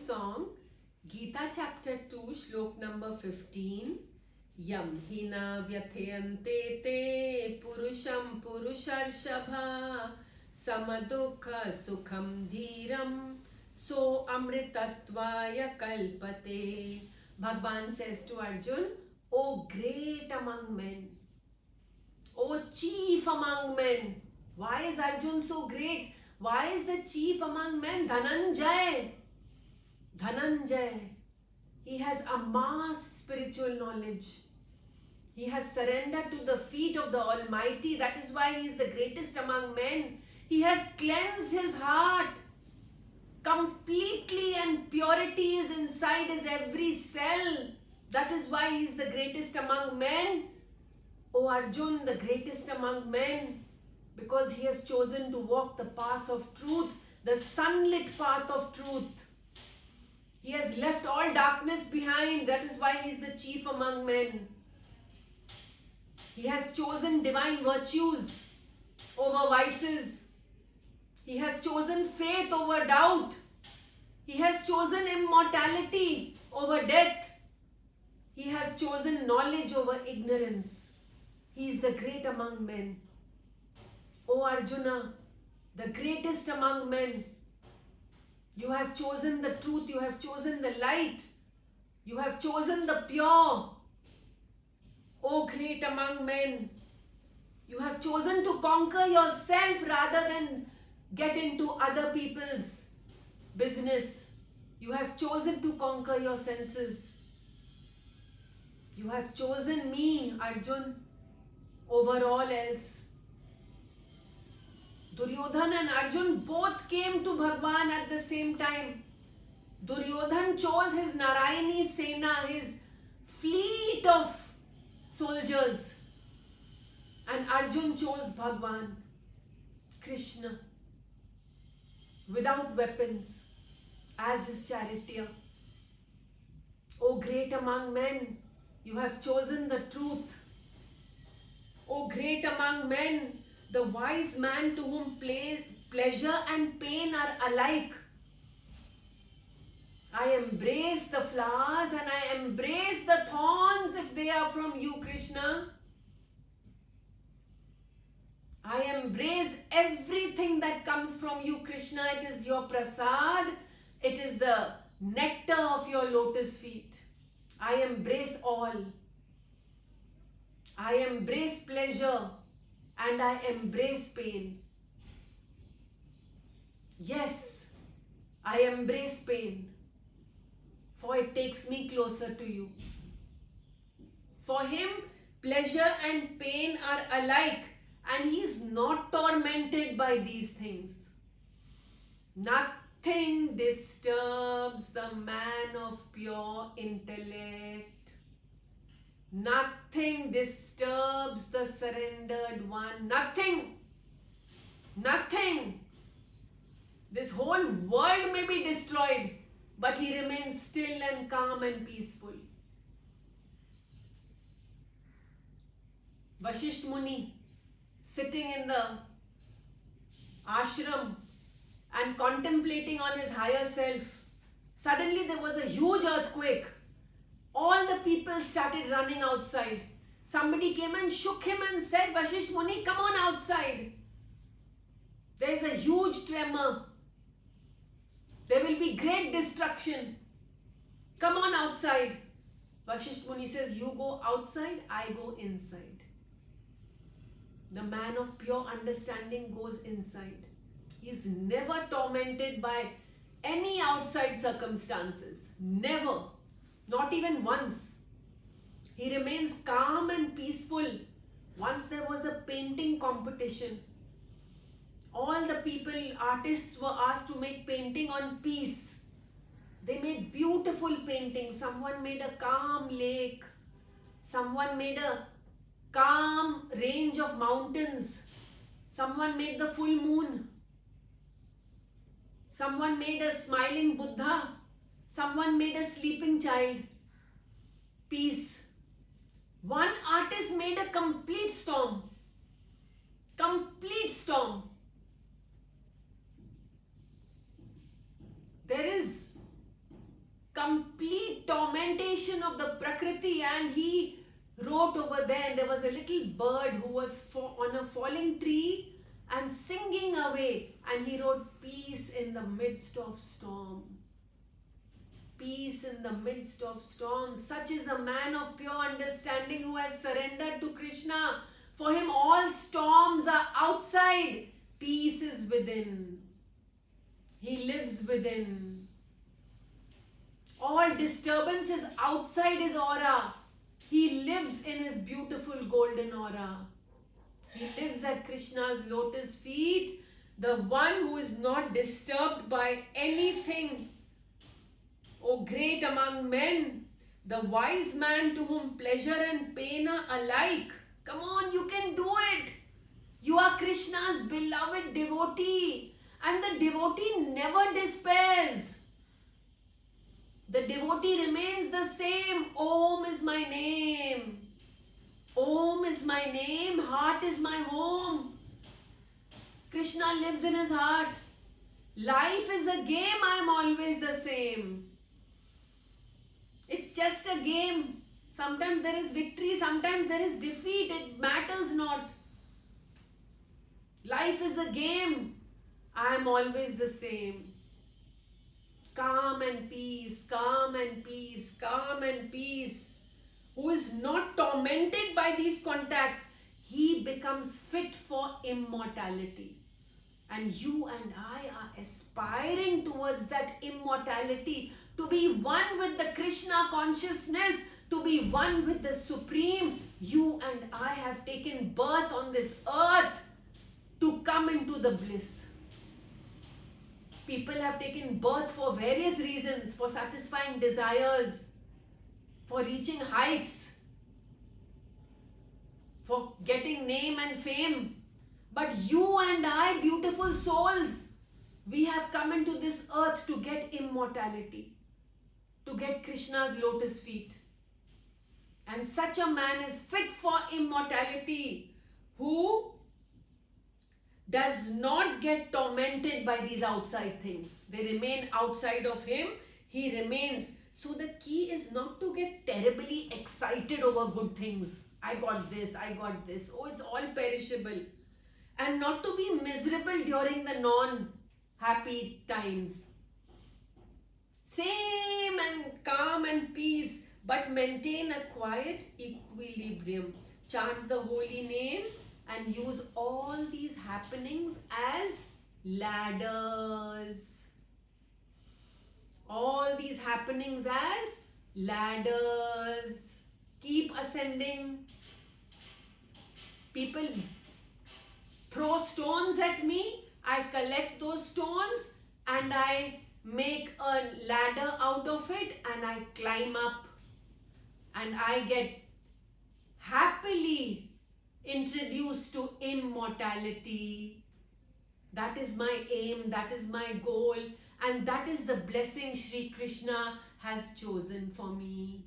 song, Gita chapter 2, shlok number 15. Yam hina vyathayante te purusham purusharshabha samadukha sukham dhiram so amritatvaya kalpate. Bhagwan says to Arjun, O great among men, O chief among men. Why is Arjun so great? Why is the chief among men? Dhananjay. Dhananjay. He has amassed spiritual knowledge. He has surrendered to the feet of the Almighty. That is why he is the greatest among men. He has cleansed his heart completely, and purity is inside his every cell. That is why he is the greatest among men. O Arjun, the greatest among men, because he has chosen to walk the path of truth, the sunlit path of truth. He has left all darkness behind. That is why he is the chief among men. He has chosen divine virtues over vices. He has chosen faith over doubt. He has chosen immortality over death. He has chosen knowledge over ignorance. He is the great among men. O Arjuna, the greatest among men. You have chosen the truth. You have chosen the light. You have chosen the pure. O great among men. You have chosen to conquer yourself rather than get into other people's business. You have chosen to conquer your senses. You have chosen me, Arjun, over all else. Duryodhan and Arjun both came to Bhagwan at the same time. Duryodhan chose his Narayani Sena, his fleet of soldiers. And Arjun chose Bhagwan, Krishna, without weapons, as his charioteer. O great among men, you have chosen the truth. O great among men, the wise man to whom pleasure and pain are alike. I embrace the flowers and I embrace the thorns if they are from you, Krishna. I embrace everything that comes from you, Krishna. It is your prasad. It is the nectar of your lotus feet. I embrace all. I embrace pleasure and I embrace pain. Yes, I embrace pain, for it takes me closer to you. For him, pleasure and pain are alike, and he is not tormented by these things. Nothing disturbs the man of pure intellect. Nothing disturbs the surrendered one. Nothing. Nothing. This whole world may be destroyed, but he remains still and calm and peaceful. Vasishtha Muni, sitting in the ashram and contemplating on his higher self, suddenly there was a huge earthquake. All the people started running outside. Somebody came and shook him and said, Vasishtha Muni, come on outside. There is a huge tremor. There will be great destruction. Come on outside. Vasishtha Muni says, you go outside, I go inside. The man of pure understanding goes inside. He is never tormented by any outside circumstances. Never. Not even once. He remains calm and peaceful. Once there was a painting competition. All the people, artists were asked to make painting on peace. They made beautiful paintings. Someone made a calm lake. Someone made a calm range of mountains. Someone made the full moon. Someone made a smiling Buddha. Someone made a sleeping child. Peace. One artist made a complete storm. Complete storm. There is complete tormentation of the Prakriti, and he wrote over there, and there was a little bird who was on a falling tree and singing away, and he wrote, peace in the midst of storm. Peace in the midst of storm. Such is a man of pure understanding who has surrendered to Krishna. For him all storms are outside, peace is within. He lives within. All disturbance is outside his aura. He lives in his beautiful golden aura. He lives at Krishna's lotus feet, the one who is not disturbed by anything. O great among men, the wise man to whom pleasure and pain are alike. Come on, you can do it. You are Krishna's beloved devotee, and the devotee never despairs. The devotee remains the same. Om is my name. Om is my name. Heart is my home. Krishna lives in his heart. Life is a game. I am always the same. It's just a game. Sometimes there is victory, sometimes there is defeat. It matters not. Life is a game. I am always the same. Calm and peace, calm and peace, calm and peace. Who is not tormented by these contacts, he becomes fit for immortality. And you and I are aspiring towards that immortality, to be one with the Krishna consciousness, to be one with the Supreme. You and I have taken birth on this earth to come into the bliss. People have taken birth for various reasons, for satisfying desires, for reaching heights, for getting name and fame. But you and I, beautiful souls, we have come into this earth to get immortality, to get Krishna's lotus feet. And such a man is fit for immortality, who does not get tormented by these outside things. They remain outside of him. He remains. So the key is not to get terribly excited over good things. I got this, I got this. Oh, it's all perishable. And not to be miserable during the non-happy times. Same and calm and peace, but maintain a quiet equilibrium. Chant the holy name and use all these happenings as ladders. All these happenings as ladders. Keep ascending. People throw stones at me. I collect those stones and I make a ladder out of it and I climb up. And I get happily introduced to immortality. That is my aim, that is my goal, and that is the blessing Shri Krishna has chosen for me.